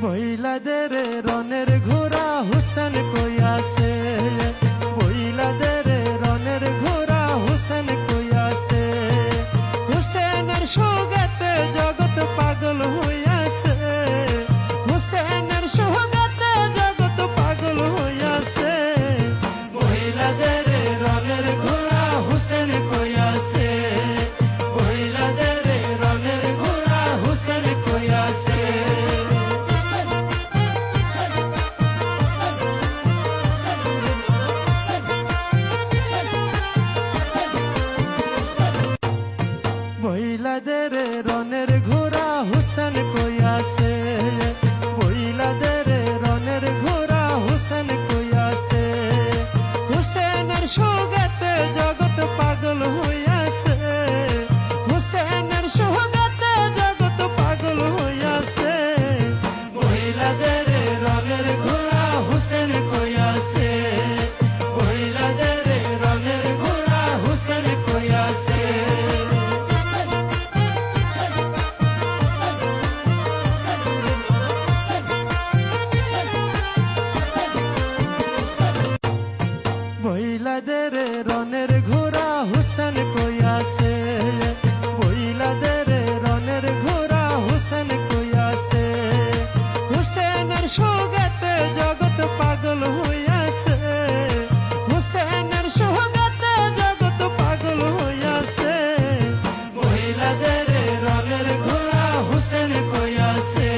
বইলাদের রনের ঘোড়া হুসেন কই আছে, বইলাদের রনের ঘোড়া হুসেন কই আছে। হুসেনের সোগাতে জগৎ পাগল হইয়াছে, হুসেনের সোগাতে জগৎ পাগল হইয়াছে। বইলাদের রনের ঘোড়া হুসেন কই আছে, বইলাদের রনের ঘোড়া হুসেন কই আছে। বইলাদের রনের ঘোড়া হুসেন কই আছে, বইলাদের রনের ঘোড়া হুসেন কই আছে। হুসেনের সোগাতে জগৎ পাগল হইয়াছে, হুসেনের সোগাতে জগৎ পাগল হইয়াছে। বইলাদের রনের ঘোড়া হুসেন কই আছে, বইলাদের রনের ঘোড়া হুসেন কই আছে। বইলাদের রনের ঘোড়া হুসেন কই আছে, বইলাদের রনের ঘোড়া হুসেন কই আছে। হুসেনের সোগাতে জগৎ পাগল হইয়াছে, হুসেনের সোগাতে জগৎ পাগল হইয়াছে। বইলাদের রনের ঘোড়া হুসেন কই আছে,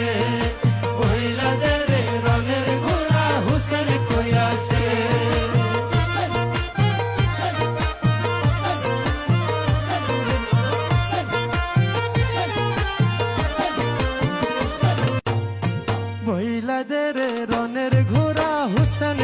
বইলাদের রনের ঘোড়া হুসেন কই আছে। বইলাদের রনের ঘোড়া হুসেন